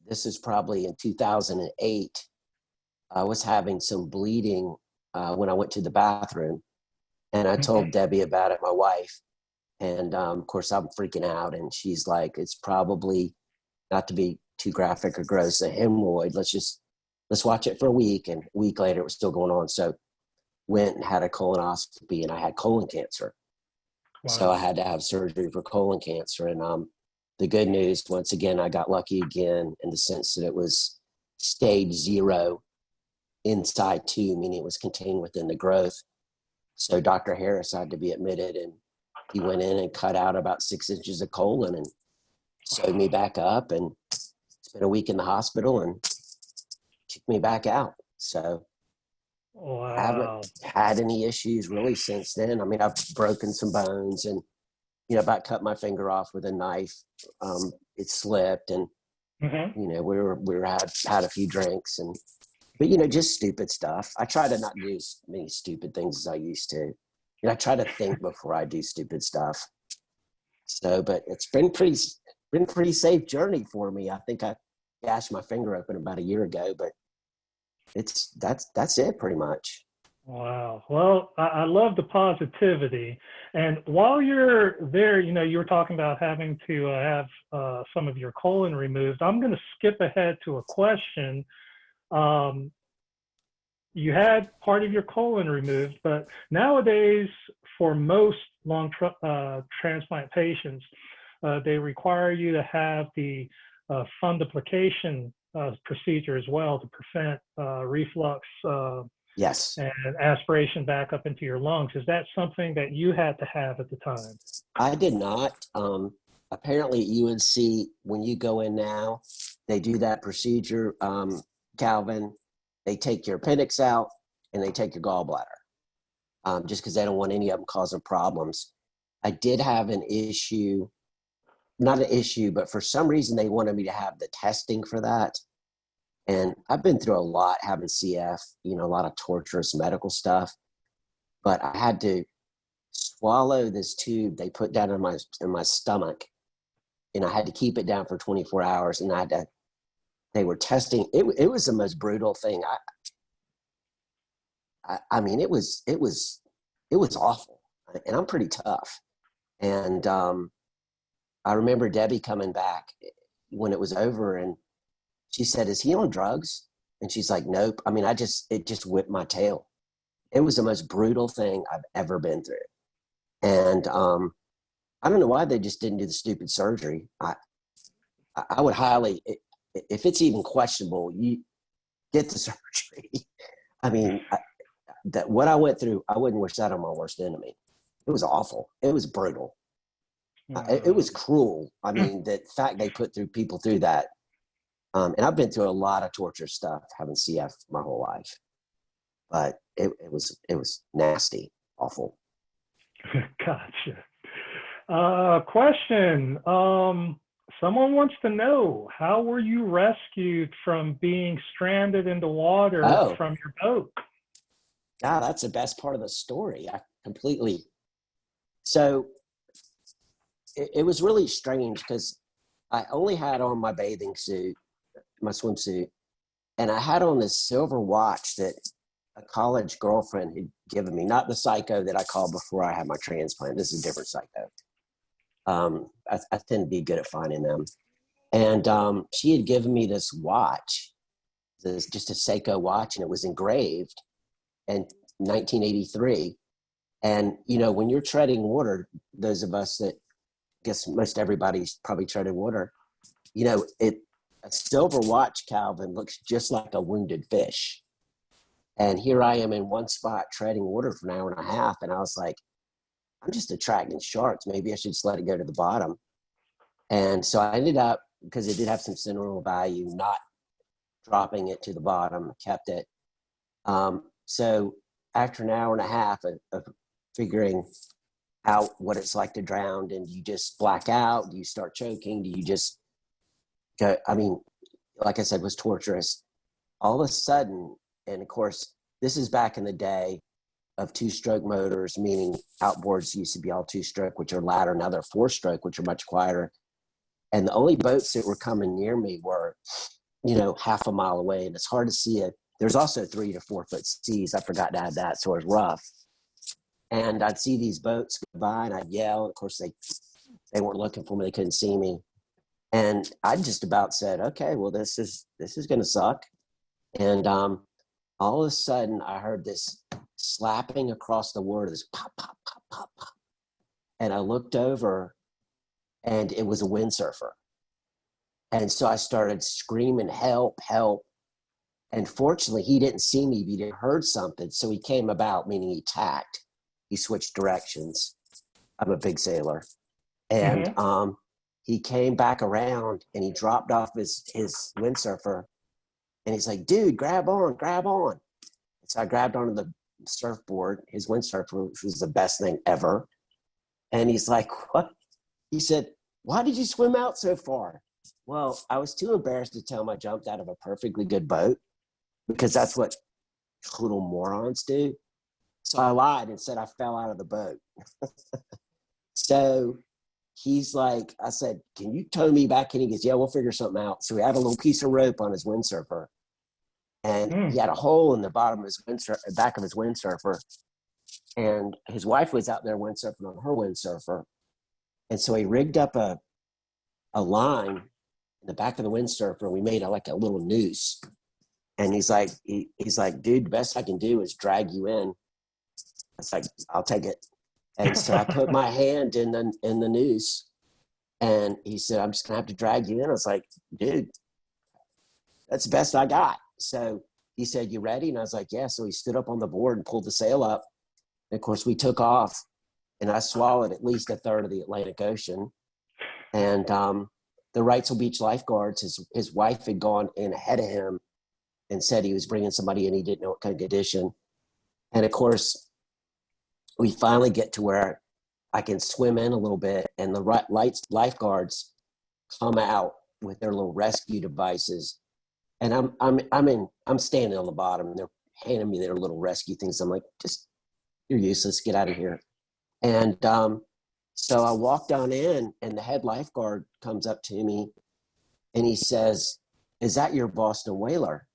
[SPEAKER 3] this is probably in 2008, I was having some bleeding when I went to the bathroom. And I told Debbie about it, my wife. And of course, I'm freaking out. And she's like, "It's probably, not to be too graphic or gross, a hemorrhoid. Let's watch it for a week." And a week later, it was still going on. So went and had a colonoscopy, and I had colon cancer. Wow. So I had to have surgery for colon cancer. And the good news, once again, I got lucky again in the sense that it was stage 0 inside 2, meaning it was contained within the growth. So Dr. Harris had to be admitted, and he went in and cut out about 6 inches of colon and sewed me back up, and spent a week in the hospital and kicked me back out. So
[SPEAKER 2] wow.
[SPEAKER 3] I haven't had any issues really since then. I mean, I've broken some bones and, about cut my finger off with a knife. It slipped, and, we had a few drinks, but just stupid stuff. I try to not do as many stupid things as I used to. I try to think before I do stupid stuff. So, but it's been pretty safe journey for me. I think I gashed my finger open about a year ago, but that's it pretty much.
[SPEAKER 2] Wow. Well, I love the positivity. And while you're there, you were talking about having to have some of your colon removed. I'm going to skip ahead to a question. You had part of your colon removed, but nowadays, for most lung transplant patients, they require you to have the fundoplication procedure as well to prevent reflux.
[SPEAKER 3] Yes.
[SPEAKER 2] And aspiration back up into your lungs. Is that something that you had to have at the time?
[SPEAKER 3] I did not. Apparently at UNC, when you go in now, they do that procedure, Calvin. They take your appendix out and they take your gallbladder, just because they don't want any of them causing problems. I did have an issue, not an issue, but for some reason they wanted me to have the testing for that. And I've been through a lot having CF, a lot of torturous medical stuff, but I had to swallow this tube they put down in my stomach, and I had to keep it down for 24 hours. And they were testing. It was the most brutal thing. I mean, it was awful, and I'm pretty tough. And I remember Debbie coming back when it was over, and she said, "Is he on drugs?" And she's like, "Nope." I mean, it just whipped my tail. It was the most brutal thing I've ever been through. And I don't know why they just didn't do the stupid surgery. I would highly, if it's even questionable, you get the surgery. I mean, what I went through, I wouldn't wish that on my worst enemy. It was awful. It was brutal. It was cruel. I mean, the fact they put people through that. And I've been through a lot of torture stuff having CF my whole life, but it was nasty, awful.
[SPEAKER 2] Gotcha. Question. Someone wants to know, how were you rescued from being stranded in the water from your boat?
[SPEAKER 3] God, that's the best part of the story. I completely. So it was really strange because I only had on my bathing suit, my swimsuit, and I had on this silver watch that a college girlfriend had given me, not the psycho that I called before I had my transplant. This is a different psycho. I tend to be good at finding them. And she had given me this watch, just a Seiko watch, and it was engraved in 1983. And, you know, when you're treading water, those of us that, I guess most everybody's probably treading water, you know, a silver watch, Calvin, looks just like a wounded fish. And here I am in one spot treading water for an hour and a half. And I was like, I'm just attracting sharks. Maybe I should just let it go to the bottom. And so I ended up, because it did have some sentimental value, not dropping it to the bottom, kept it. So after an hour and a half of figuring out what it's like to drown, and you just black out, do you start choking, do you just go, I mean, like I said, was torturous. All of a sudden, and of course, this is back in the day of two-stroke motors, meaning outboards used to be all two-stroke, which are louder. Now they're four-stroke, which are much quieter. And the only boats that were coming near me were, you know, half a mile away. And it's hard to see it. There's also 3 to 4 foot seas. I forgot to add that. So it was rough. And I'd see these boats go by and I'd yell. Of course, they weren't looking for me. They couldn't see me. And I just about said, okay, well, this is going to suck. And all of a sudden I heard this slapping across the water, this pop, pop, pop, pop, pop. And I looked over, and it was a windsurfer. And so I started screaming, help, help. And fortunately, he didn't see me, but he heard something. So he came about, meaning he tacked. He switched directions. I'm a big sailor. And he came back around, and he dropped off his windsurfer. And he's like, dude, grab on, grab on. So I grabbed onto the surfboard, his windsurfer, which was the best thing ever. And he's like, what? He said, why did you swim out so far? Well, I was too embarrassed to tell him I jumped out of a perfectly good boat, because that's what little morons do. So I lied and said I fell out of the boat. So he's like, I said, can you tow me back? And he goes, yeah, we'll figure something out. So we had a little piece of rope on his windsurfer, and he had a hole in the bottom of his back of his windsurfer. And his wife was out there windsurfing on her windsurfer. And so he rigged up a line in the back of the windsurfer. We made like a little noose. And he's like, dude, the best I can do is drag you in. I was like, I'll take it. And so I put my hand in the noose, and he said, I'm just gonna have to drag you in. I was like, dude, that's the best I got. So he said, you ready? And I was like, yeah. So he stood up on the board and pulled the sail up. And of course we took off, and I swallowed at least a third of the Atlantic Ocean. And the Wrightsville Beach lifeguards, his wife had gone in ahead of him and said he was bringing somebody in. He didn't know what kind of condition. And of course, we finally get to where I can swim in a little bit, and the lifeguards come out with their little rescue devices. And I'm standing on the bottom, and they're handing me their little rescue things. I'm like, just, you're useless. Get out of here. And so I walked on in, and the head lifeguard comes up to me, and he says, is that your Boston whaler?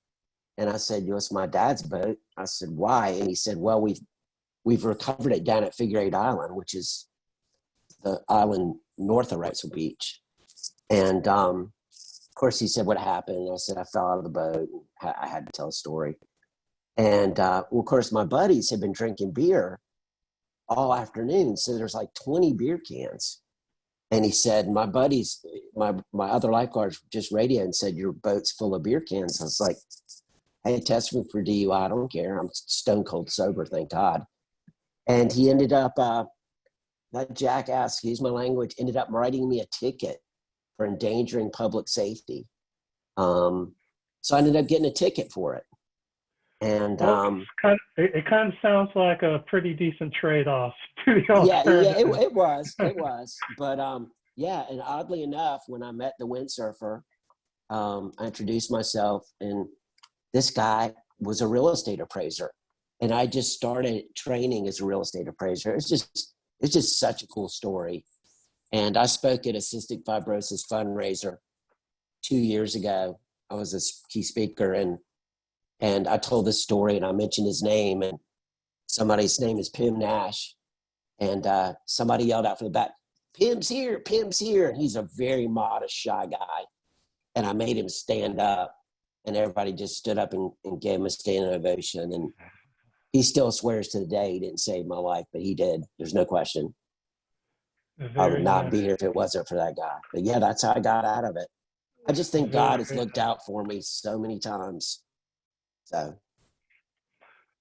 [SPEAKER 3] And I said, it's my dad's boat. I said, why? And he said, well, we've recovered it down at Figure 8 Island, which is the island north of Wrightsville Beach. And of course, he said, what happened? And I said, I fell out of the boat. I had to tell a story. And well, of course, my buddies had been drinking beer all afternoon. So there's like 20 beer cans. And he said, my buddies, my other lifeguards just radioed and said, your boat's full of beer cans. I was like, hey, test me for DUI. I don't care. I'm stone cold sober, thank God. And he ended up, that jackass, excuse my language, ended up writing me a ticket for endangering public safety. So I ended up getting a ticket for it. And
[SPEAKER 2] well, it kind of sounds like a pretty decent trade-off to the alternative.
[SPEAKER 3] Yeah, it was. But yeah, and oddly enough, when I met the windsurfer, I introduced myself, and this guy was a real estate appraiser. And I just started training as a real estate appraiser. It's just such a cool story. And I spoke at a cystic fibrosis fundraiser 2 years ago. I was a key speaker, and I told this story, and I mentioned his name, and somebody's name is Pim Nash. And somebody yelled out from the back, Pim's here, Pim's here. And he's a very modest, shy guy. And I made him stand up, and everybody just stood up and gave him a standing ovation. And he still swears to the day he didn't save my life, but he did. There's no question. I would not be here if it wasn't for that guy. But yeah, that's how I got out of it. I just think God has looked out for me so many times. So,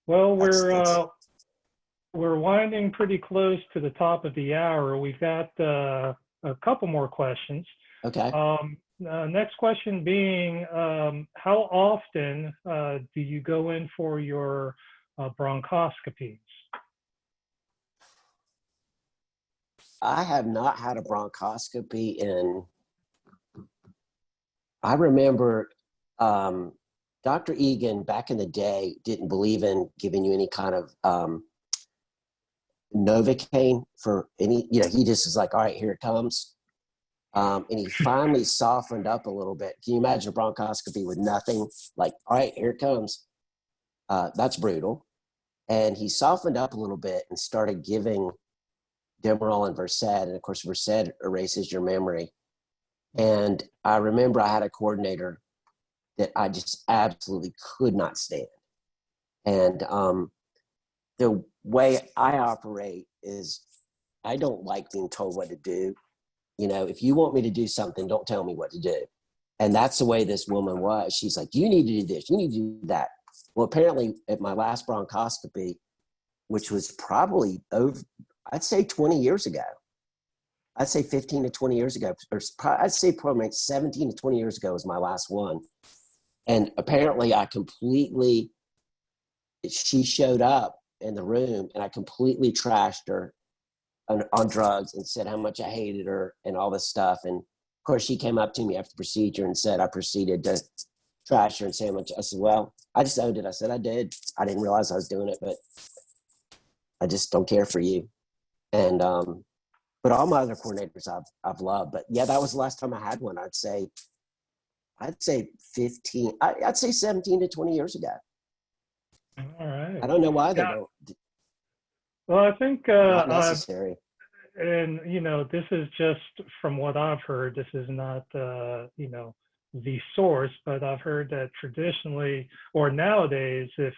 [SPEAKER 2] well, we're winding pretty close to the top of the hour. We've got a couple more questions.
[SPEAKER 3] okay.
[SPEAKER 2] Next question being, how often do you go in for your bronchoscopies?
[SPEAKER 3] I have not had a bronchoscopy I remember Dr. Egan back in the day didn't believe in giving you any kind of Novocaine for any, he just was like, all right, here it comes. And he finally softened up a little bit. Can you imagine a bronchoscopy with nothing? Like, all right, here it comes. That's brutal. And he softened up a little bit and started giving Demerol and Versed. And of course, Versed erases your memory. And I remember I had a coordinator that I just absolutely could not stand. And the way I operate is I don't like being told what to do. If you want me to do something, don't tell me what to do. And that's the way this woman was. She's like, you need to do this, you need to do that. Well, apparently at my last bronchoscopy, which was probably over, I'd say 20 years ago, I'd say 15 to 20 years ago, or I'd say probably 17 to 20 years ago was my last one. And apparently she showed up in the room and I completely trashed her on drugs and said how much I hated her and all this stuff. And of course she came up to me after the procedure and said, I proceeded to trash her and say how much. I said, well, I just owned it. I said, I did. I didn't realize I was doing it, but I just don't care for you. And, but all my other coordinators I've loved, but yeah, that was the last time I had one. I'd say 15, I'd say 17 to 20 years ago.
[SPEAKER 2] All right.
[SPEAKER 3] I don't know why they don't.
[SPEAKER 2] Well, I think
[SPEAKER 3] not necessary.
[SPEAKER 2] and this is just from what I've heard. This is not the source, but I've heard that traditionally or nowadays, if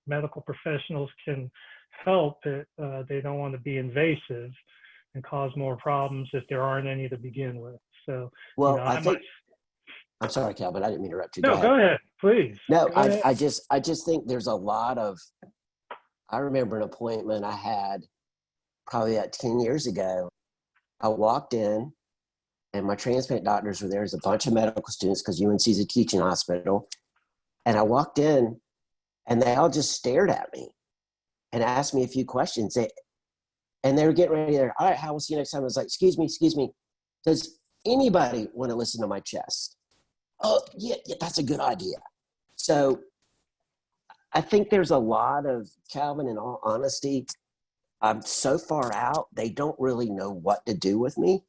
[SPEAKER 2] medical professionals can help it, they don't want to be invasive and cause more problems if there aren't any to begin with. So,
[SPEAKER 3] well, I'm sorry, Calvin, I didn't mean to interrupt you.
[SPEAKER 2] No, go ahead, please.
[SPEAKER 3] No, I just think there's a lot of, I remember an appointment I had probably 10 years ago. I walked in and my transplant doctors were there. There's a bunch of medical students because UNC is a teaching hospital. And I walked in and they all just stared at me and asked me a few questions. And they were getting ready there. All right, how will see you next time? I was like, excuse me. Does anybody want to listen to my chest? Oh, yeah, that's a good idea. So I think there's a lot of, Calvin, in all honesty, I'm so far out, they don't really know what to do with me.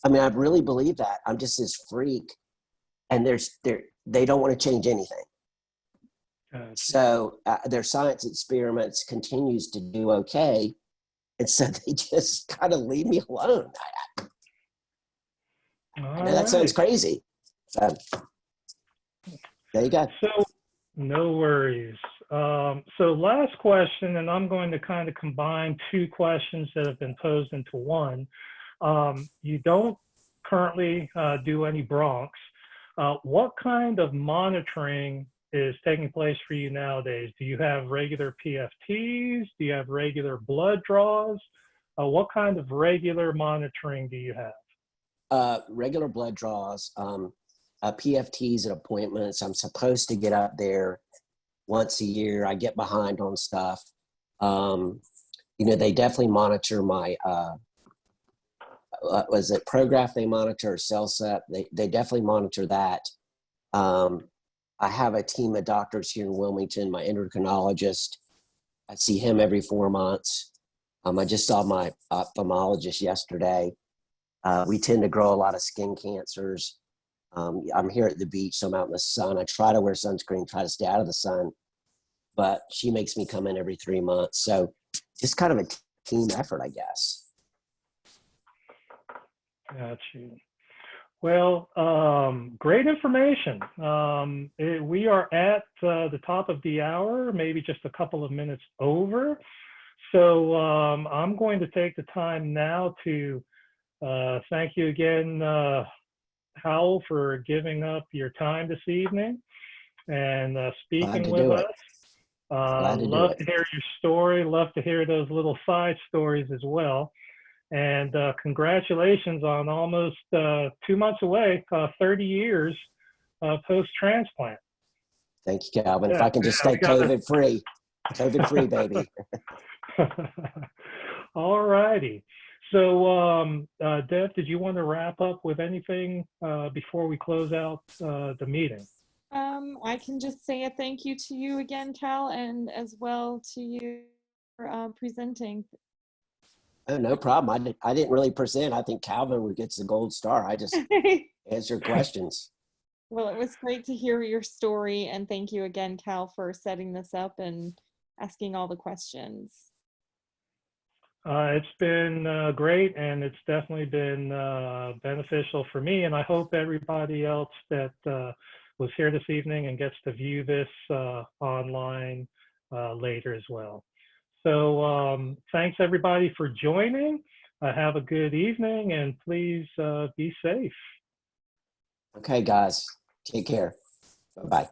[SPEAKER 3] I mean, I really believe that. I'm just this freak, and they don't want to change anything. So their science experiments continues to do okay, and so they just kind of leave me alone. I know that sounds crazy. So there you go.
[SPEAKER 2] So no worries. So last question, and I'm going to kind of combine two questions that have been posed into one. You don't currently do any bronchs. What kind of monitoring is taking place for you nowadays? Do you have regular PFTs? Do you have regular blood draws? What kind of regular monitoring do you have?
[SPEAKER 3] Regular blood draws, PFTs and appointments. I'm supposed to get up there once a year. I get behind on stuff. They definitely monitor my, was it Prograph they monitor, or CellSep? They definitely monitor that. I have a team of doctors here in Wilmington, my endocrinologist. I see him every 4 months. I just saw my ophthalmologist yesterday. We tend to grow a lot of skin cancers. I'm here at the beach, so I'm out in the sun. I try to wear sunscreen, try to stay out of the sun, but she makes me come in every 3 months. So just kind of a team effort, I guess.
[SPEAKER 2] Got you. Well, great information. We are at the top of the hour, maybe just a couple of minutes over. So I'm going to take the time now to thank you again, Howell, for giving up your time this evening and speaking with us. Love to hear your story. Love to hear those little side stories as well. And congratulations on almost 2 months away, 30 years post-transplant.
[SPEAKER 3] Thank you, Calvin. Yeah, if I can just stay COVID-free, COVID-free, baby.
[SPEAKER 2] All righty. So, Deb, did you want to wrap up with anything before we close out the meeting?
[SPEAKER 1] I can just say a thank you to you again, Cal, and as well to you for presenting.
[SPEAKER 3] Oh, no problem. I didn't really present. I think Calvin gets the gold star. I just answered questions.
[SPEAKER 1] Well, it was great to hear your story, and thank you again, Cal, for setting this up and asking all the questions.
[SPEAKER 2] It's been great, and it's definitely been beneficial for me, and I hope everybody else that was here this evening and gets to view this online later as well. So thanks everybody for joining. Have a good evening, and please be safe.
[SPEAKER 3] Okay, guys, take care. Bye-bye.